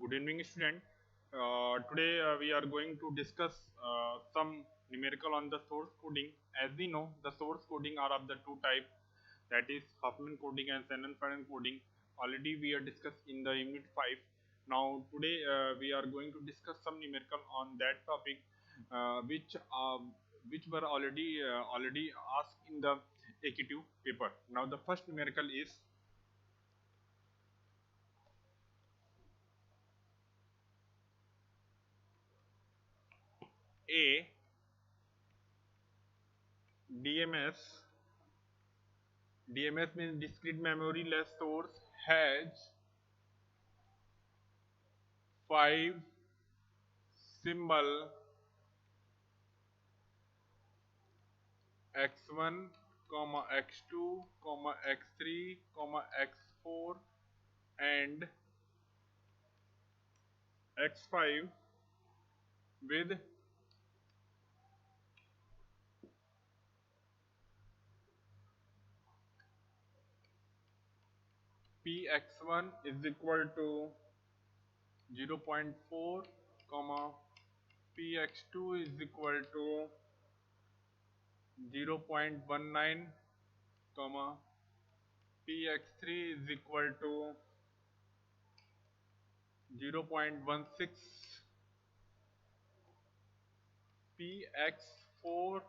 Good evening, student. Today we are going to discuss some numerical on the source coding. As we know, the source coding are of the two types, that is Huffman coding and Shannon-Fano coding. Already we are discussed in the unit 5. Now today we are going to discuss some numerical on that topic, which were already asked in the AQ2 paper. Now the first numerical is a DMS. DMS means discrete memory less source has five symbol x1 comma x2 comma x3 comma x4 and x5 with px1 is equal to 0.4 comma px2 is equal to 0.19 comma px3 is equal to 0.16, px4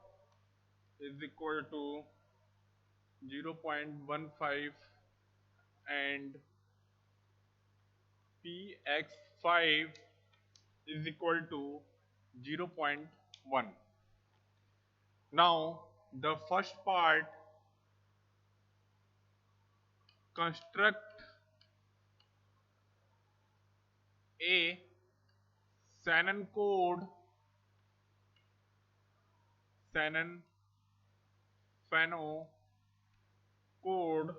is equal to 0.15 and px5 is equal to 0.1. Now the first part, construct a Shannon code, Shannon Fano code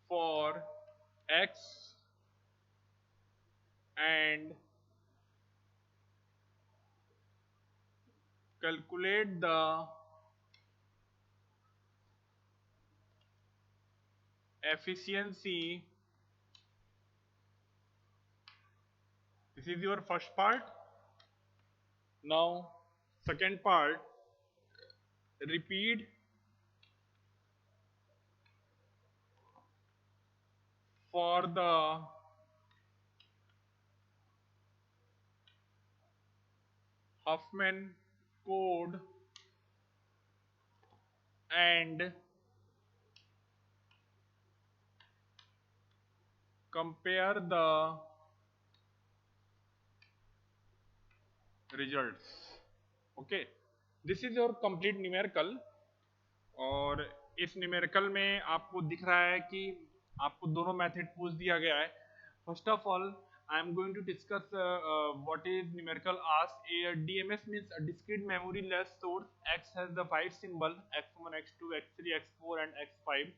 for x and calculate the efficiency. This is your first part. Now second part, repeat for the Huffman code and compare the results. Okay, this is your complete numerical. और इस numerical में आपको दिख रहा है कि आपको दोनों मेथड पूछ दिया गया है। First of all I am going to discuss what is numerical ask. DMS means discrete memoryless source x has the five symbol x1 x2 x3 x4 and x5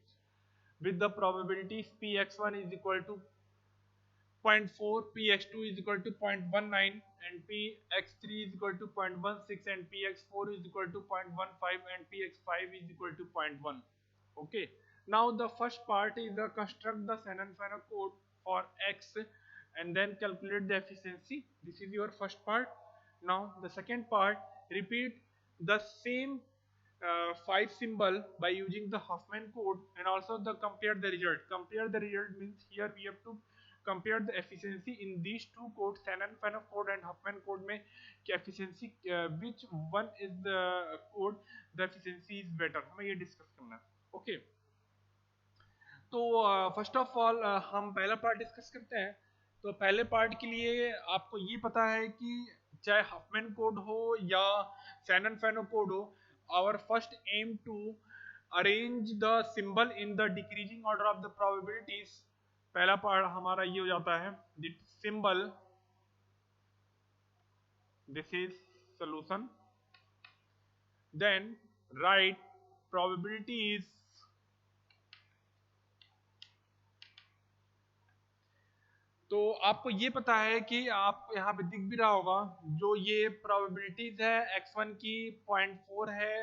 with the probabilities px1 is equal to 0.4, px2 is equal to 0.19 and px3 is equal to 0.16 and px4 is equal to 0.15 and px5 is equal to 0.1. Okay, now the first part is the construct the Shannon-Fano code for x and then calculate the efficiency. This is your first part. Now the second part, repeat the same five symbol by using the Huffman code and also the compare the result. Compare the result means here we have to compare the efficiency in these two codes, Shannon-Fano code and Huffman code में कि efficiency which one is the code the efficiency is better, हमें ये discuss करना है। Okay, तो first of all हम पहला part discuss करते हैं। तो पहले पार्ट के लिए आपको ये पता है कि चाहे हफमैन कोड हो या Shannon-Fano कोड हो, our first aim to arrange the symbol in the decreasing order of the probabilities. पहला पार्ट हमारा ये हो जाता है the symbol, this is solution, then write probabilities. तो आपको ये पता है कि आप यहाँ पे दिख भी रहा होगा जो ये प्रोबेबिलिटीज है x1 की 0.4 है,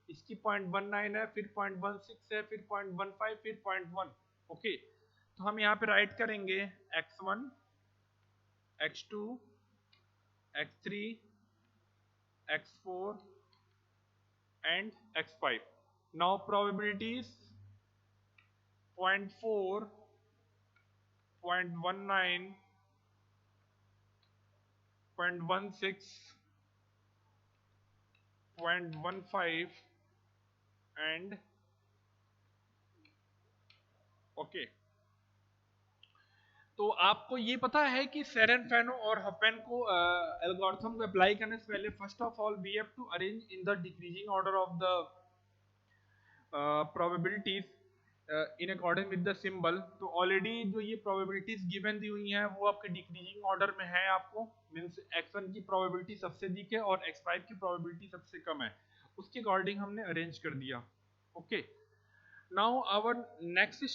इसकी 0.19 है, फिर 0.16 है, फिर 0.15, फिर 0.1। ओके, तो हम यहाँ पे राइट करेंगे x1 x2, x3, x4 and x5. Now probabilities 0.4, 0.19, 0.16, 0.15 and okay. तो आपको ये पता है कि सेरन फेनो और हफेन को एल्गोरिथम को अप्लाई करने से पहले first of all we have to arrange in the decreasing order of the probabilities in accordance with the symbol। तो ऑलरेडी जो ये probabilities given दी हुई हैं वो आपके डिक्रीजिंग ऑर्डर में है। आपको मींस x1 की probability सबसे अधिक है और x5 की probability सबसे कम है, उसके अकॉर्डिंग हमने अरेंज कर दिया। Okay, now our next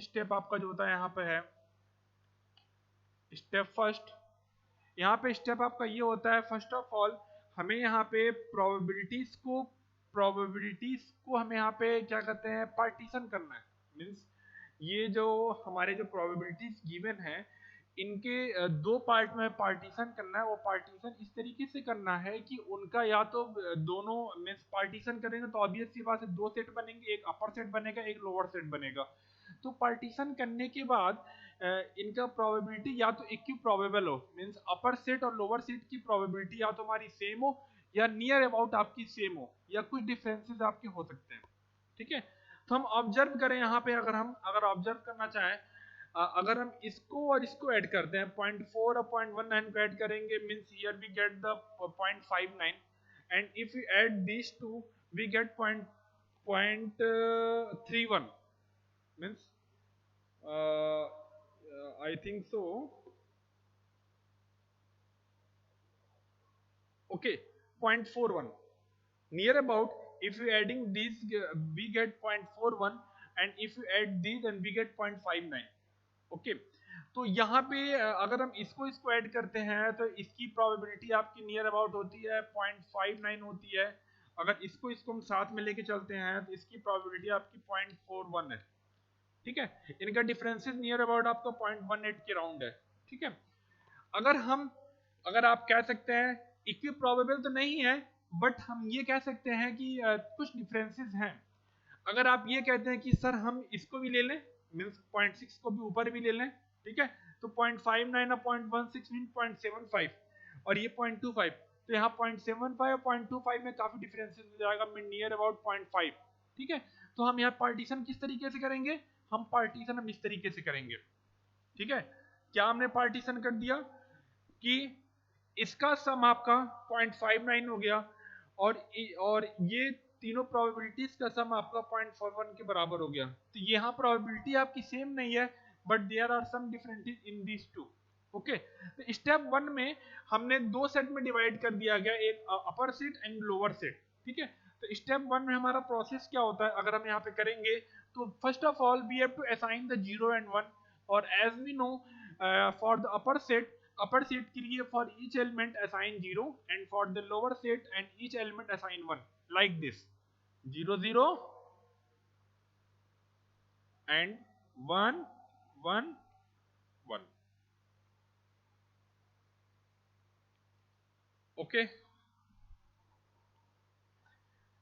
step आपका जो होता है यहाँ पे है स्टेप फर्स्ट। यहाँ पे स्टेप आपका ये होता है फर्स्ट ऑफ ऑल हमें यहाँ पे प्रोबेबिलिटीज को हमें यहाँ पे क्या कहते हैं पार्टीशन करना है। मींस ये जो हमारे जो प्रोबेबिलिटीज गिवन है इनके दो पार्ट में पार्टीशन करना है। वो पार्टीशन इस तरीके से करना है कि उनका या तो दोनों मींस पार्टीशन करेंगे तो ऑब्वियस सी बात है दो सेट बनेंगे, एक अपर सेट बनेगा एक लोअर सेट बनेगा। तो पार्टीशन करने के बाद इनका प्रोबेबिलिटी या तो इक्विप्रोबेबल हो, मींस अपर सेट और लोअर सेट की प्रोबेबिलिटी या तो हमारी सेम हो या नियर अबाउट आपकी सेम हो या कुछ डिफरेंसेस आपके हो सकते हैं। ठीक है, तो हम ऑब्जर्व करें यहाँ पे अगर ऑब्जर्व करना चाहें अगर हम इसको और इसको ऐड करते हैं 0.4 और 0.19 को ऐड करेंगे means here we get the 0.59 and if you add this to we get 0.31 means I think so. Okay, 0.41. Near about, if you adding these, we get 0.41, and if you add these, then we get 0.59. Okay. तो यहाँ पे अगर हम इसको add करते हैं तो इसकी प्रोबेबिलिटी आपकी नियर अबाउट होती है 0.59 होती है। अगर इसको हम साथ में लेके चलते हैं तो इसकी प्रोबेबिलिटी आपकी 0.41 है। ठीक है, इनका डिफरेंसेस नियर अबाउट आपका 0.18 के राउंड है। ठीक है, अगर आप कह सकते हैं इक्विप्रोबेबल तो नहीं है बट हम ये कह सकते हैं कि कुछ डिफरेंसेस हैं। अगर आप ये कहते हैं कि सर हम इसको भी ले लें मींस 0.6 को भी ऊपर भी ले लें, ठीक है, तो 0.59 और 0.16 मीन 0.75 और ये 0.25, तो यहाँ 0.75 और 0.25 में काफी डिफरेंसेस हो जाएगा मीन नियर अबाउट 0.5। ठीक है, तो हम यहाँ पार्टीशन किस तरीके से करेंगे, हम इस तरीके से करेंगे। ठीक है, क्या हमने पार्टीशन कर दिया कि इसका सम आपका 0.59 हो गया और ये तीनों प्रोबेबिलिटीज का सम आपका 0.41 के बराबर हो गया। तो यहाँ प्रोबेबिलिटी आपकी सेम नहीं है but there are some differences in these two. Okay, तो स्टेप 1 में हमने दो सेट में डिवाइड कर दिया गया, एक अपर सेट एंड लोअर सेट। ठीक है, तो स्टेप 1 में हमारा प्रोसेस क्या होता है अगर हम यहाँ पे करेंगे तो first of all we have to assign the 0 and 1 और as we know for the upper set के लिए for each element assign 0 and for the lower set and each element assign 1 like this 0 0 and 1 1 1। okay,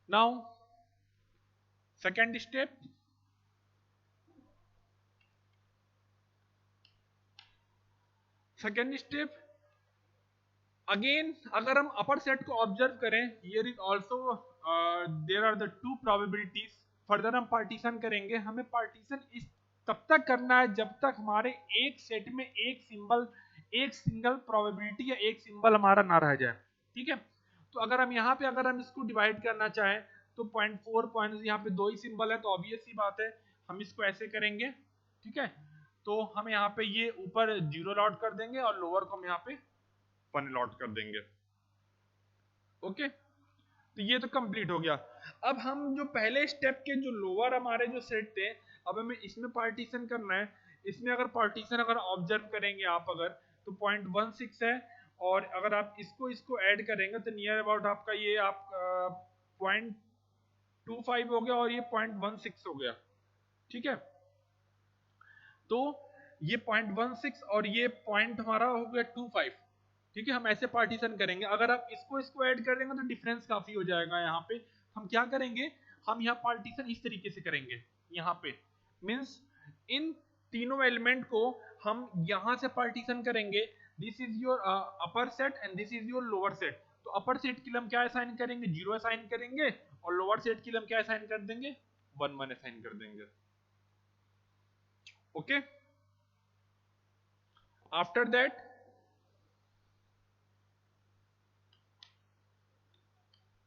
now second step, again अगर हम upper set को observe करें here is also there are the two probabilities. Further हम partition करेंगे, हमें partition इस तब तक करना है जब तक हमारे एक सेट में एक सिंगल प्रोबेबिलिटी या एक सिंबल हमारा ना रह जाए। ठीक है, तो अगर हम इसको डिवाइड करना चाहें तो 0.4 पॉइंट यहाँ पे दो ही सिंबल है तो ऑब्वियस सी बात है हम इसको ऐसे करेंगे। ठीक है, तो हम यहाँ पे ये ऊपर 0 लॉट कर देंगे और लोअर को हम यहाँ पे 1 लॉट कर देंगे। ओके, तो ये तो कंप्लीट हो गया। अब हम जो पहले स्टेप के जो लोअर हमारे जो सेट थे अब हमें इसमें पार्टीशन करना है। इसमें अगर पार्टीशन ऑब्जर्व करेंगे आप तो 0.16 है और अगर आप इसको ऐड करेंगे तो नियर अबाउट आपका ये आप 0.25 हो गया और ये 0.16 हो गया। ठीक है, तो ये 0.16 और ये पॉइंट हमारा हो गया 25। ठीक है, हम ऐसे पार्टीशन करेंगे। अगर आप इसको ऐड कर देंगे तो डिफरेंस काफी हो जाएगा। यहाँ पे हम क्या करेंगे, हम यहाँ पार्टीशन इस तरीके से करेंगे। यहाँ पे मीन्स इन तीनों एलिमेंट को हम यहाँ से पार्टीशन करेंगे। This is your upper set and this is your lower set. तो अपर सेट के लिए हम क्या असाइन करेंगे, 0 असाइन करेंगे, और लोअर सेट के लिए हम क्या असाइन कर देंगे, 1 1 असाइन कर देंगे। ओके, आफ्टर दैट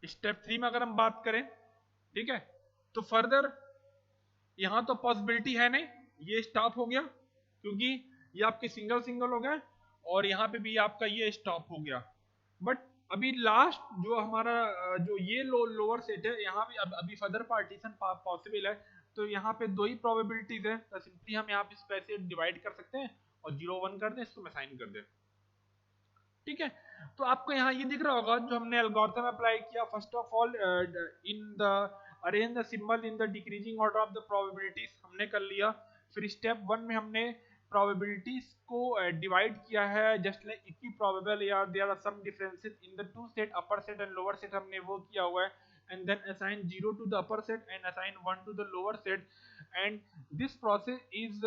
स्टेप 3 में अगर हम बात करें, ठीक है, तो फर्दर यहां तो पॉसिबिलिटी है नहीं, ये स्टॉप हो गया क्योंकि ये आपके सिंगल सिंगल हो गए, और यहाँ पे भी आपका ये स्टॉप हो गया। बट अभी लास्ट जो हमारा जो ये लोअर सेट है, यहाँ भी अभी फर्दर पार्टीशन पॉसिबल है। तो यहाँ पे दो ही प्रोबेबिलिटीज है, तो सिंपली हम यहाँ पे इसको ऐसे डिवाइड कर सकते हैं और 0 1 कर दें, इसको मैं साइन कर दें। ठीक है, तो आपको यहाँ ये दिख रहा होगा जो हमने एल्गोरिथम अप्लाई किया। First of all in the arrange the symbol in the decreasing order of the probabilities हमने कर लिया। फिर स्टेप 1 में हमने प्रोबेबिलिटीज को डिवाइड किया है, जस्ट लाइक इक्वी प्रोबेबल या there are some differences in the two set, upper set and lower set, हमने वो किया हुआ है। And then assign 0 to the upper set and assign 1 to the lower set, and this process is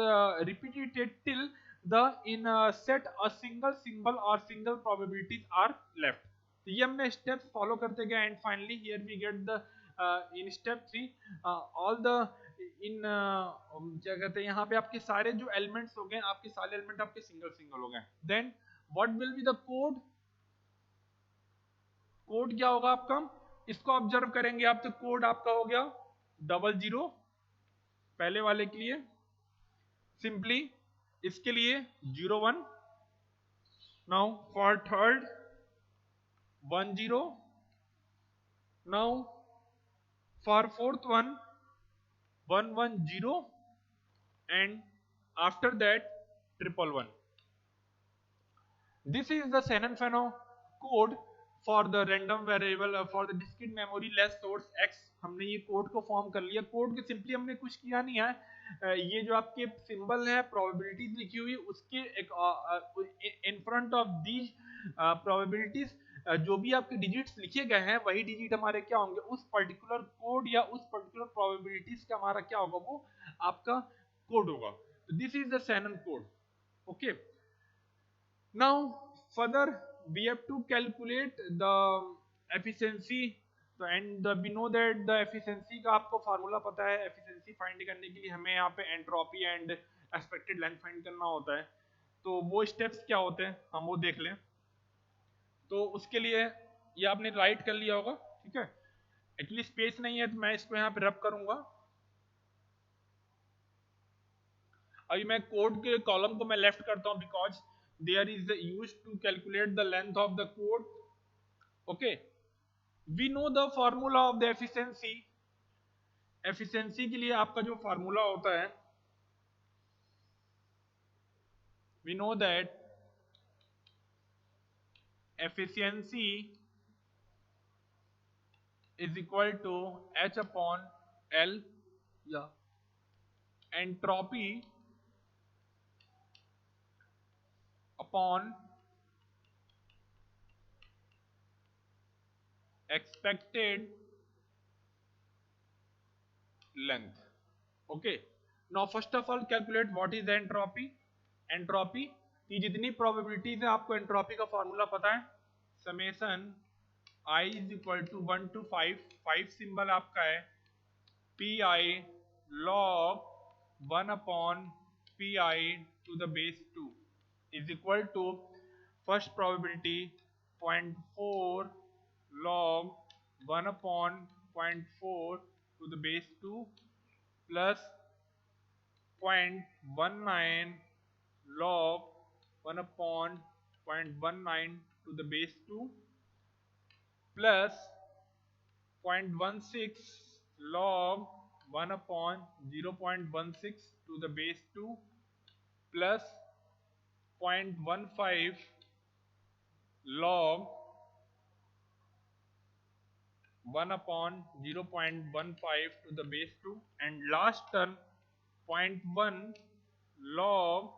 repeated till the in a set a single symbol or single probabilities are left। तो ये हमने steps follow करते गए, and finally here we get the in step 3 all the in क्या कहते हैं, यहाँ पे आपके सारे जो एलिमेंट्स हो गए, आपके सारे एलिमेंट आपके सिंगल सिंगल हो गए। Then what will be the code, code क्या होगा आपका, इसको ऑब्जर्व करेंगे आप, तो कोड आपका हो गया 00 पहले वाले के लिए, सिंपली इसके लिए 0 1, now for third 1 0, now for fourth one 1 1 0, and after that 1 1 1। This is the Shannon-Fano code for the random variable for the discrete memory less source x। हमने ये कोड को फॉर्म कर लिया। कोड के सिंपली हमने कुछ किया नहीं है, ये जो आपके सिंबल है प्रोबेबिलिटीज लिखी हुई, उसके एक in front of these probabilities जो भी आपके डिजिट्स लिखे गए हैं, वही डिजिट हमारे क्या होंगे, उस पर्टिकुलर कोड या उस पर्टिकुलर प्रोबेबिलिटीज का हमारा क्या होगा, वो आपका कोड होगा। This is the Shannon code. Okay, now further we have to calculate the efficiency, and we know that the efficiency का आपको फार्मूला पता है। efficiency फाइंड करने के लिए हमें यहाँ पे entropy and expected length find करना होता है। तो वो स्टेप्स क्या होते हैं हम वो देख लें। तो उसके लिए ये आपने राइट कर लिया होगा, ठीक है। एक्चुअली स्पेस नहीं है तो मैं इसको यहाँ पे रब करूंगा। अभी मैं कोड के कॉलम को मैं लेफ्ट करता हूँ, because there is used to calculate the length of the code। okay, we know the formula of the efficiency। efficiency के लिए आपका जो फार्मूला होता है, we know that efficiency is equal to h upon l या entropy upon expected length। okay, now first of all calculate what is entropy। entropy की जितनी probabilities है, आपको एंट्रोपी का फॉर्मूला पता है, summation i is equal to 1 to 5, 5 symbol आपका है pi log 1 upon pi to the base 2 is equal to first probability 0.4 log 1 upon 0.4 to the base 2 plus 0.19 log 1 upon 0.19 to the base 2 plus 0.16 log 1 upon 0.16 to the base 2 plus 0.15 log 1 upon 0.15 to the base 2, and last term 0.1 log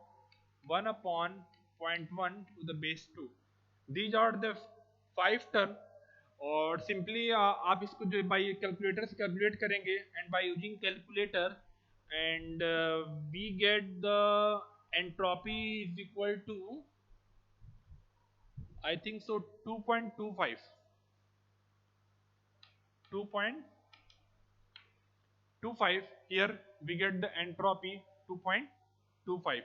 1 upon 0.1 to the base 2. These are the 5 term. और simply आप इसको जो by calculator से calculate करेंगे and by using calculator and we get the entropy is equal to I think so 2.25 2.25. Here we get the entropy 2.25.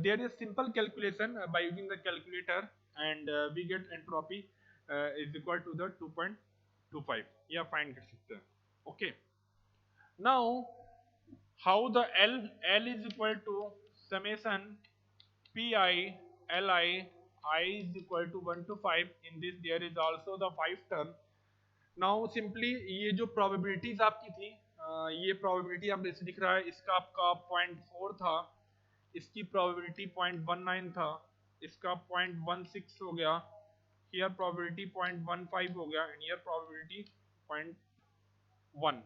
There is simple calculation by using the calculator and we get entropy is equal to the 2.25. Yeah, find कर सकते हैं. Okay. Now how the L is equal to summation pi li I is equal to 1 to 5. In this there is also the 5 term. Now simply ये जो probabilities आपकी थी ये probability आप जैसे दिख रहा है इसका आपका 0.4 था, इसकी प्रोबेबिलिटी 0.19 था, इसका 0.16 हो गया, हियर प्रोबेबिलिटी 0.15 हो गया एंड हियर प्रोबेबिलिटी 0.1.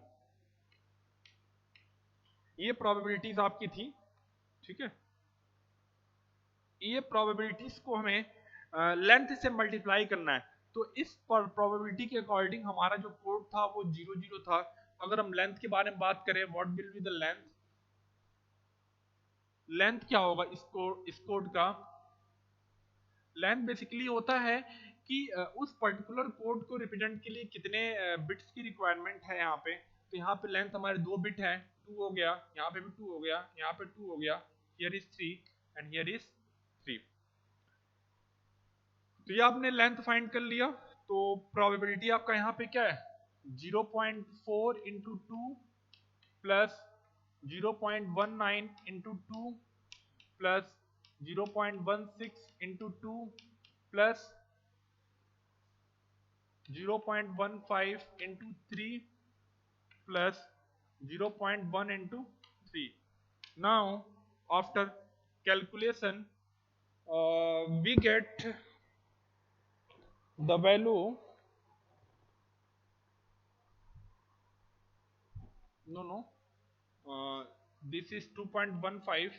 ये प्रोबेबिलिटीज आपकी थी. ठीक है, ये प्रोबेबिलिटीज को हमें लेंथ से मल्टीप्लाई करना है. तो इस प्रोबेबिलिटी के अकॉर्डिंग हमारा जो कोड था वो 0 था. अगर हम लेंथ के बारे में बात करें, what will be the length, length क्या होगा इस कोड का. लेंथ बेसिकली होता है कि उस पर्टिकुलर कोड को रिप्रेजेंट के लिए कितने बिट्स की रिक्वायरमेंट है यहाँ पे. तो यहाँ पे लेंथ हमारे 2 बिट है, 2 हो गया, यहाँ पे भी 2 हो गया, यहाँ पे 2 हो गया, here is 3 and here is 3. तो ये आपने लेंथ फाइंड कर लिया. तो प्रोबेबिलिटी आपका यहाँ पे क्या है 0.4 into 2 plus 0.19 into 2 plus 0.16 into 2 plus 0.15 into 3 plus 0.1 into 3. Now after calculation we get the value this is 2.15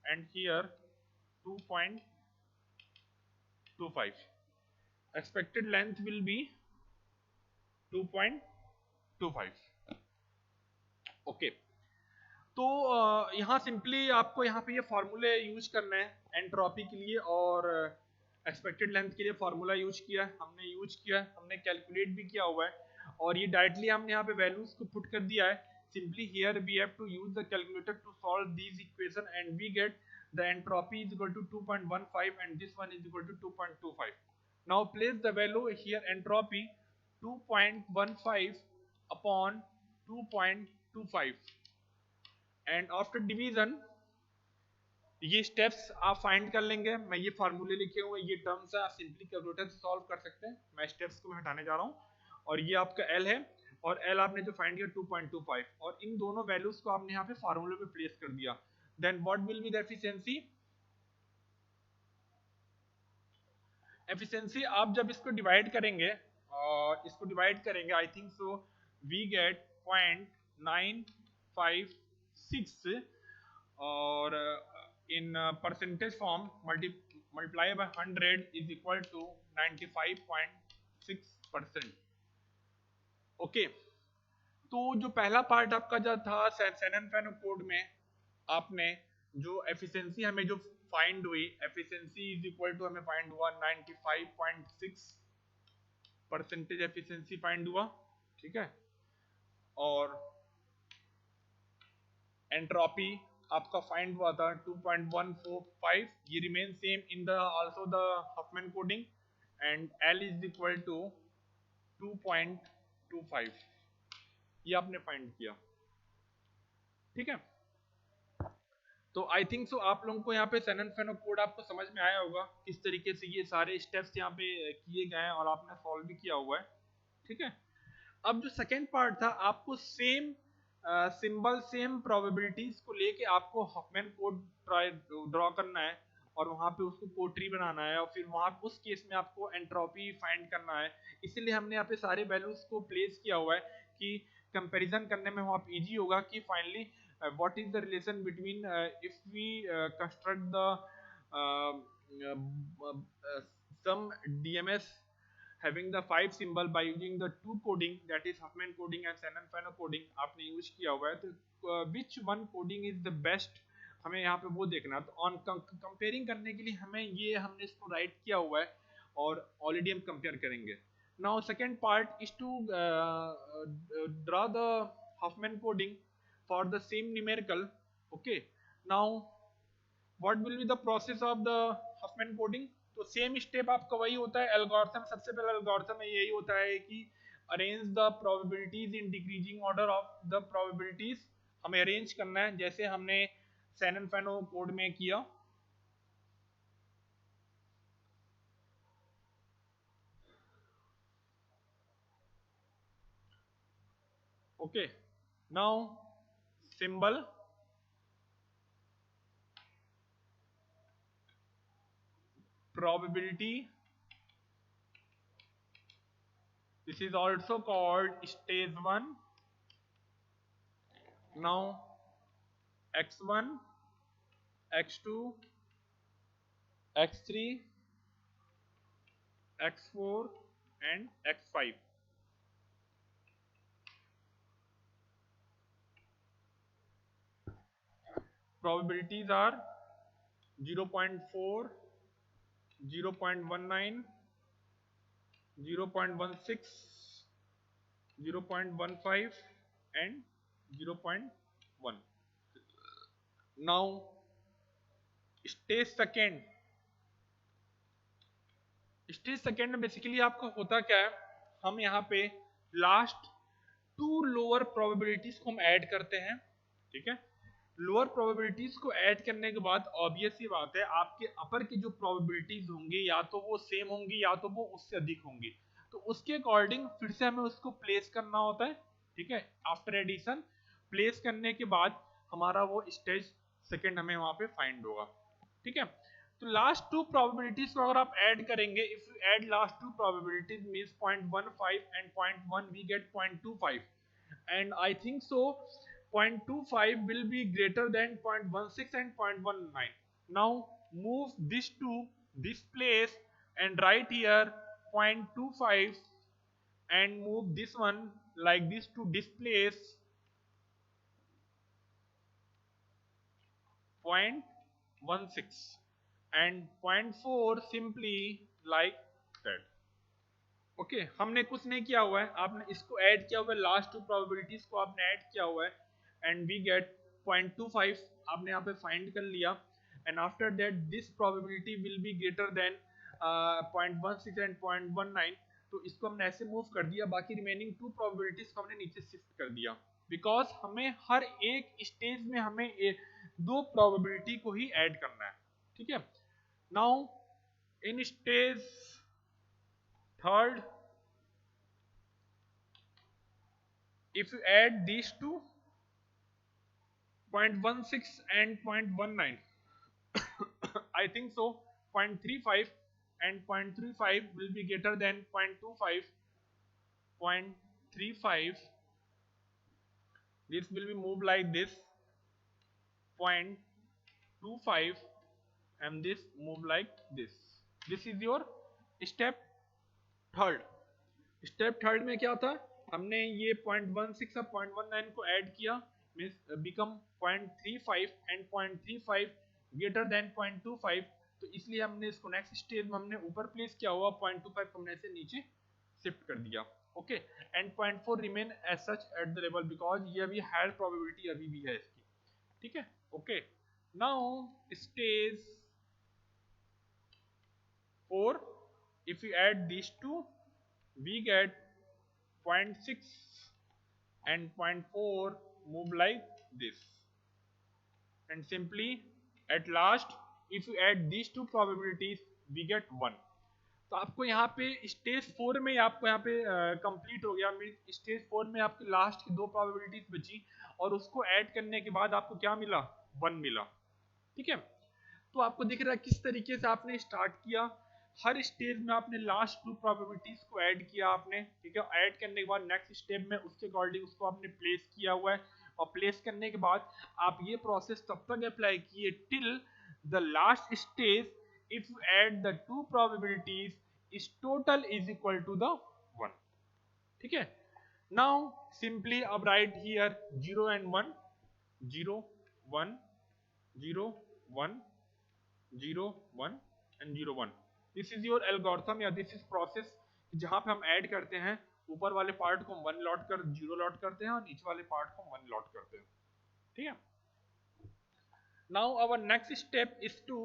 and here 2.25. expected length will be 2.25. Okay. तो यहाँ सिंपली आपको यहाँ पे ये फार्मूले यूज करना है एंट्रोपी के लिए और एक्सपेक्टेड लेंथ के लिए फार्मूला यूज किया है, हमने कैलकुलेट भी किया हुआ है और ये डायरेक्टली हमने यहाँ पे वैल्यूज को पुट कर दिया है. Simply here we have to use the calculator to solve these equation and we get the entropy is equal to 2.15 and this one is equal to 2.25. Now place the value here entropy 2.15 upon 2.25 and after division ये steps आप find कर लेंगे. मैं ये फार्मूले लिखे हुए ये टर्म्स है, आप सिंपली कैलकुलेटर से सॉल्व कर सकते हैं. मैं स्टेप्स को हटाने जा रहा हूँ और ये आपका L है और L आपने जो फाइंड किया 2.25 और इन दोनों वैल्यूज को आपने यहाँ पे फार्मूले में प्लेस कर दिया. Then what will be the efficiency. Efficiency आप जब इसको डिवाइड करेंगे I think so we get 0.956 और in percentage form multiply by 100 is equal to 95.6%. Okay. तो जो पहला पार्ट आपका जो था सेनन कोड में आपने जो एफिशिएंसी हमें जो फाइंड हुई, एफिशिएंसी इज इक्वल टू हमें फाइंड हुआ 95.6% एफिशिएंसी फाइंड हुआ. ठीक है, और एंट्रोपी आपका फाइंड हुआ था 2.145. ये remain same in the also the Huffman coding and L is equal to 2.25. ये आपने फाइंड किया. ठीक है, तो आई थिंक सो आप लोगों को यहाँ पे सेनन कोड आपको समझ में आया होगा किस तरीके से ये सारे स्टेप्स यहाँ पे किए गए हैं और आपने सॉल्व भी किया हुआ है. ठीक है, अब जो सेकेंड पार्ट था आपको सेम सिंबल सेम प्रोबेबिलिटीज को लेके आपको हफमैन कोड ड्रॉ करना है और वहाँ पे उसको कोड ट्री बनाना है और फिर वहाँ उस केस में आपको एंट्रोपी फाइंड करना है. इसीलिए हमने यहाँ पे सारे वैल्यूज को प्लेस किया हुआ है कि कंपैरिजन करने में वहाँ पे इजी होगा कि finally what is the relation between if we construct the some DMS having the 5 symbol by using the 2 coding, that is Huffman coding and Shannon-Fano coding आपने यूज किया हुआ है, तो which one coding is the best, हमें यहाँ पे वो देखना। तो ऑन कंपेयरिंग करने के लिए हमने इसको राइट किया हुआ है और ऑलरेडी हम कंपेयर करेंगे। Now second part is to draw the Huffman coding for the same numerical। okay, now what will be the process of the Huffman coding? तो सेम स्टेप आपका वही होता है, एल्गोरिथम सबसे पहला एल्गोरिथम में यही होता है कि arrange the probabilities in decreasing order of the probabilities, हमें अरेंज करना है जैसे हमने Shannon-Fano कोड में किया। Okay, now symbol probability, this is also called stage 1। now x1, x2, x3, x4 and x5। probabilities are 0.4, 0.19, 0.16, 0.15 and 0.1। now stage second में basically आपका होता क्या है, हम यहाँ पे लास्ट 2 लोअर प्रोबेबिलिटीज को हम ऐड करते हैं। ठीक है, लोअर प्रोबेबिलिटीज को ऐड करने के बाद ऑब्वियस ही बात है आपके अपर की जो प्रोबेबिलिटीज होंगी या तो वो सेम होंगी या तो वो उससे अधिक होंगी, तो उसके अकॉर्डिंग फिर से हमें उसको प्लेस करना होता है। ठीक है, आफ्टर एडिशन प्लेस करने के बाद हमारा वो स्टेज सेकेंड हमें वहां पे फाइंड होगा। ठीक है, तो लास्ट 2 प्रोबेबिलिटीज को अगर आप ऐड करेंगे, if you add last 2 probabilities means 0.15 and 0.1 we get 0.25 and I think so 0.25 will be greater than 0.16 and 0.19। now move this to this place and write here 0.25 and move this one like this to this place 0.16 and 0.4 simply like that। Okay हमने कुछ नहीं किया हुआ है, आपने इसको add किया हुआ है, लास्ट 2 प्रोबेबिलिटीज को आपने ऐड किया हुआ है एंड वी गेट 0.25 आपने यहाँ पे फाइंड कर लिया and after that this probability will be greater than 0.16 and 0.19। तो इसको हमने ऐसे मूव कर दिया, बाकी रिमेनिंग 2 प्रोबेबिलिटीज को हमने नीचे शिफ्ट कर दिया बिकॉज हमें हर एक स्टेज में हमें 2 प्रोबेबिलिटी को ही ऐड करना है। ठीक है, now in stage third if you add these two 0.16 and 0.19 I think so 0.35 and 0.35 will be greater than 0.25 0.35 this will be moved like this 0.25 and this move like this is your step third में क्या था, हमने ये 0.16 और 0.19 को add किया means become 0.35 and 0.35 greater than 0.25। तो इसलिए हमने इसको नेक्स्ट स्टेज में हमने ऊपर प्लेस किया हुआ 0.25 को हमने से नीचे शिफ्ट कर दिया। Okay and 0.4 remain as such at the level because ये अभी हायर प्रोबेबिलिटी अभी भी है इसकी। ठीक है, okay now stage 4 if you add these two we get 0.6 and 0.4 move like this and simply at last if you add these two probabilities we get 1। तो आपको यहाँ पे स्टेज 4 में आपको यहाँ पे कंप्लीट हो गया, मीन स्टेज 4 में आपकी लास्ट की 2 प्रोबेबिलिटीज बची और उसको ऐड करने के बाद आपको क्या मिला, 1 मिला। ठीक है, तो आपको दिख रहा है किस तरीके से आपने स्टार्ट किया, हर स्टेज में आपने लास्ट 2 प्रोबेबिलिटीज को ऐड किया आपने। ठीक है, ऐड करने के बाद नेक्स्ट स्टेप में उसके अकॉर्डिंग उसको आपने प्लेस किया हुआ है और प्लेस करने के बाद आप ये प्रोसेस तब तक अप्लाई किए till the last stage, if you add the two probabilities, is total is equal to the 1. ठीक है. Now simply अब write here 0 and 1, 0 1 0 1 0 1 and 0 1. This is your algorithm या this is process जहां पे हम ऐड करते हैं. ऊपर वाले पार्ट को हम 1 लॉट कर 0 लॉट करते हैं और नीचे वाले पार्ट को 1 लॉट करते हैं. ठीक है. Now our next step is to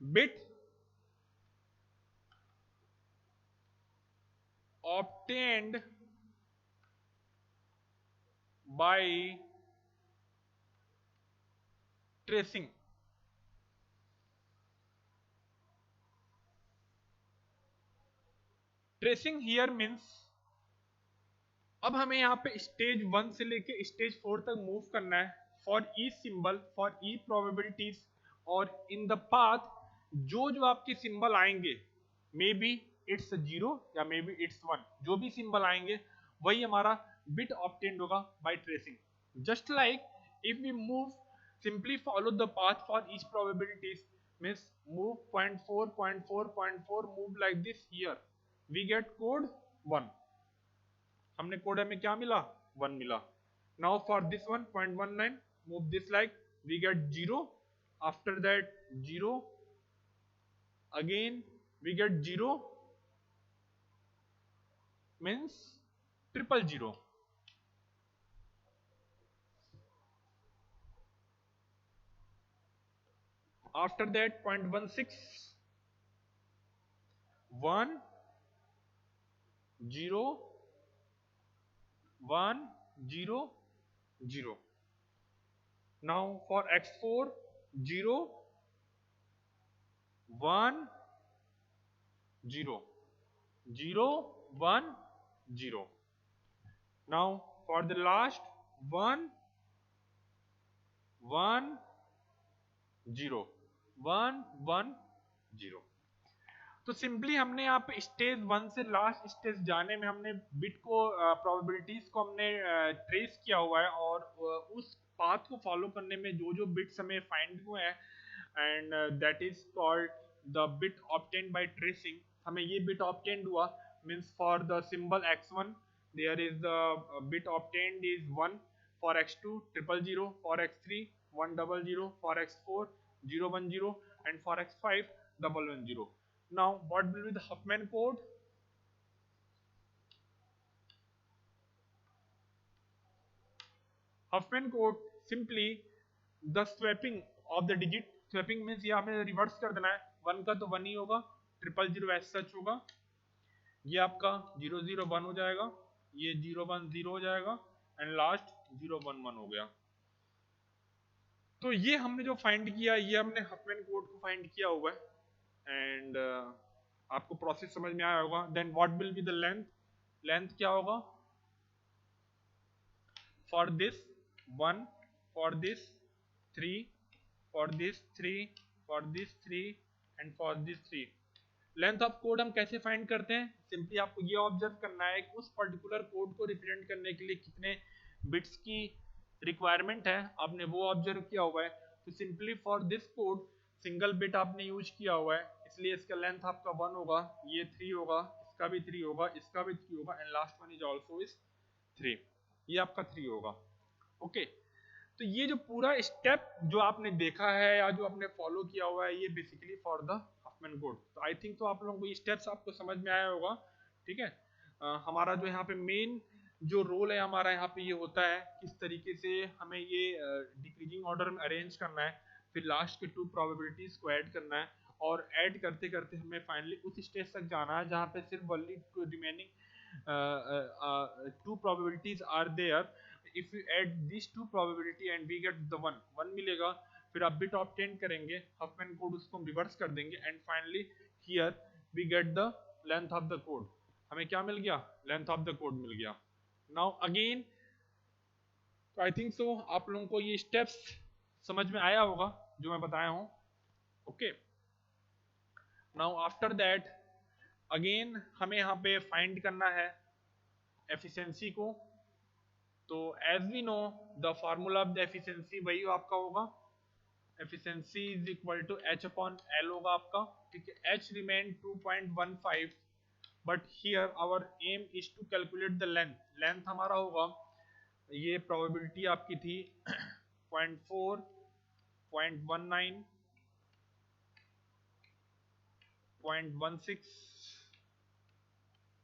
bit obtained by tracing. Tracing here means अब हमें यहाँ पे स्टेज 1 से लेके स्टेज 4 तक मूव करना है for each symbol for each probabilities. और इन द पाथ जो जो आपके सिंबल आएंगे, मे बी इट्स 0 या मे बी इट्स 1, जो भी सिंबल आएंगे वही हमारा बिट ऑब्टेन्ड होगा by tracing. Just like if we move simply follow the path for each probabilities means move 0.4 0.4 0.4 move like this. Here we get code 1. हमने code में क्या मिला? 1 मिला. Now for this one 0.19 move this like we get 0. After that 0 again we get 0 means 000. After that 0.16 1 0 1 0 0. Now for x4 0 1 0 0 1 0. Now for the last 1 1 0 1 1 0. तो simply हमने यहाँ पे stage 1 से लास्ट स्टेज जाने में हमने बिट को प्रोबेबिलिटीज को हमने ट्रेस किया हुआ है और उस पाथ को फॉलो करने में जो जो बिट्स हमें फाइंड हुए हैं and that is called the bit obtained by tracing. हमें ये बिट ऑब्टेन्ड हुआ means for the symbol x1 there is the bit obtained is 1, for x2 000, for x3 100, for x4 010 and for x5 110. Now what will be the Huffman code? Huffman code simply the swapping of the digit. Swapping means ये हमें reverse कर देना है. 1 का तो 1 ही होगा, 000 ऐसा सच होगा, ये आपका 001 हो जाएगा, ये 010 हो जाएगा एंड लास्ट 011 हो गया. तो ये हमने जो फाइंड किया ये हमने हफमैन कोड को फाइंड किया हुआ है एंड आपको प्रोसेस समझ में आया होगा. Then what will be the length? Length क्या होगा? For this 1, for this 3, for this 3, for this 3 and for this 3. Length of code हम कैसे फाइंड करते हैं? सिंपली आपको ये ऑब्जर्व करना है कि उस पर्टिकुलर कोड को रिप्रेजेंट करने के लिए कितने बिट्स की रिक्वायरमेंट है, आपने वो ऑब्जर्व किया हुआ है. तो simply for this code single bit आपने यूज किया हुआ है, इसलिए इसका लेंथ आपका 1 होगा, ये 3 होगा, इसका भी 3 होगा, इसका भी 3 होगा and last one is also is 3. ये आपका 3 होगा. ओके. तो ये जो पूरा स्टेप जो आपने देखा है या जो आपने फॉलो किया हुआ है ये basically for the Huffman code. तो आई थिंक तो आप लोगों को ये स्टेप्स आपको समझ में आया होगा. ठीक है. हमारा जो यहाँ पे मेन जो रोल है हमारा यहाँ पे ये होता है किस तरीके से हमें ये डिक्रीजिंग ऑर्डर में अरेंज करना है, फिर लास्ट के 2 प्रोबेबिलिटीज को ऐड करना है और ऐड करते करते हमें फाइनली उस स्टेज तक जाना है जहाँ पे सिर्फ only remaining 2 probabilities are there. If you add this 2 probability and we get the 1 मिलेगा, फिर आप बिट ऑब्टेन करेंगे, हफमैन कोड उसको हम रिवर्स कर देंगे and finally here we get the length of the code. हमें क्या मिल गया? लेंथ ऑफ द कोड मिल गया. Now again I think so आप लोगों को ये स्टेप्स समझ में आया होगा जो मैं बताया हूं. Okay. Now after that again हमें यहाँ पे फाइंड करना है एफिशिएंसी को. तो as we know the formula of the efficiency वही आपका होगा efficiency is equal to h upon l होगा आपका, ठीक है। h remain 2.15, but here our aim is to calculate the length हमारा होगा, ये probability आपकी थी 0.4, 0.19, 0.16,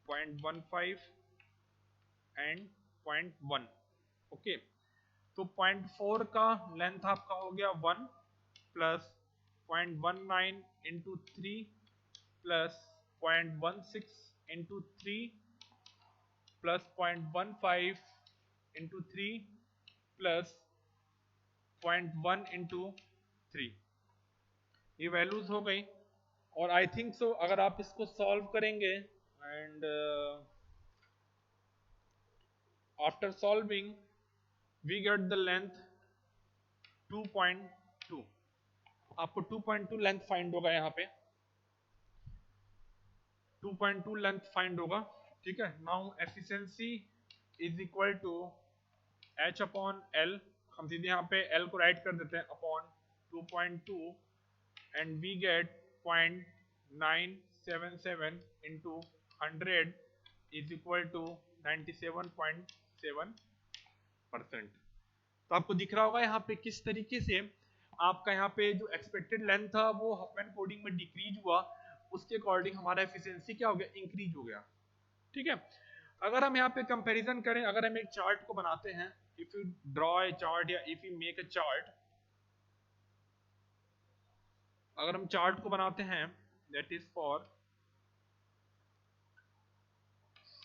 0.15 एंड 0.1। ओके, तो 0.4 का लेंथ आपका हो गया 1 plus 0.19 into 3 plus 0.16 into 3 plus 0.15 into 3 plus 0.1 into 3, ये वैल्यूज हो गई। और आई थिंक सो अगर आप इसको सॉल्व करेंगे and after solving we get the length 2.2, आपको 2.2 लेंथ फाइंड होगा, यहाँ पे 2.2 लेंथ फाइंड होगा, ठीक है। Now efficiency is equal to h upon l, हम सीधे यहाँ पे l को राइट कर देते हैं upon 2.2 and we get 0.977 into 100 is equal to 97.7%। तो आपको दिख रहा होगा यहाँ पे किस तरीके से आपका यहाँ पे जो एक्सपेक्टेड लेंथ था वो हफमैन कोडिंग में डिक्रीज हुआ, उसके अकॉर्डिंग हमारा एफिशिएंसी क्या हो गया, इंक्रीज हो गया, ठीक है। अगर हम यहाँ पे कंपैरिजन करें, अगर हम एक चार्ट को बनाते हैं, if you draw a chart या if you make a chart, अगर हम चार्ट को बनाते हैं that is for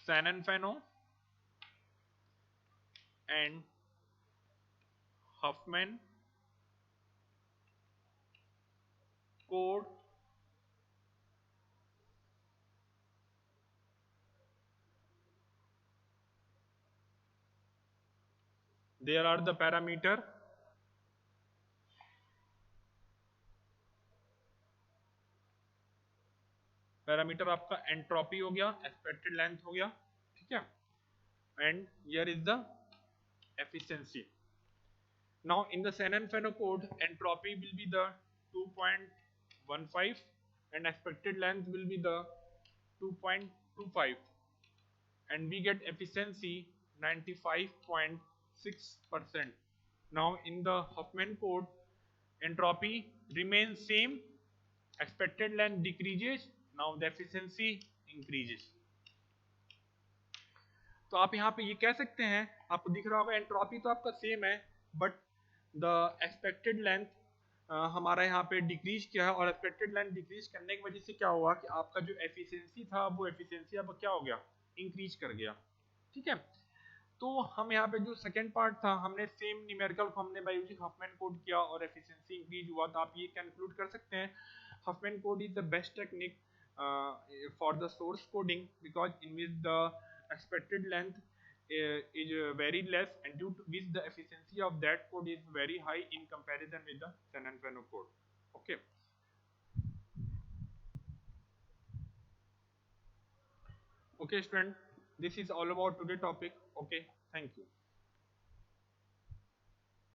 Shannon Fano एंड Huffman code there are the parameter आपका एंट्रोपी हो गया, एक्सपेक्टेड लेंथ हो गया, ठीक है, and here is the efficiency. Now in the Shannon-Fano code, entropy will be the 2.15 and expected length will be the 2.25 and we get efficiency 95.6%. Now in the Huffman code, entropy remains same, expected length decreases, now the efficiency increases. तो आप यहाँ पे ये कह सकते हैं, आपको दिख रहा होगा एंट्रोपी तो आपका सेम है, बट द एक्सपेक्टेड लेंथ हमारा यहाँ पे डिक्रीज किया है, और एक्सपेक्टेड लेंथ डिक्रीज करने की वजह से क्या हुआ कि आपका जो एफिशिएंसी था वो एफिशिएंसी अब क्या हो गया, इंक्रीज कर गया, ठीक है। तो हम यहाँ पे जो सेकंड पार्ट था, हमने सेम न्यूमेरिकल को हमने बाय यूजिंग हफमैन कोड किया और एफिशिएंसी इंक्रीज हुआ। तो आप ये कंक्लूड कर सकते हैं Huffman code is the best technique for the source coding because in which the expected length is very less and due to which the efficiency of that code is very high in comparison with the Shannon-Fano code. Okay. Okay, student. This is all about today's topic. Okay. Thank you.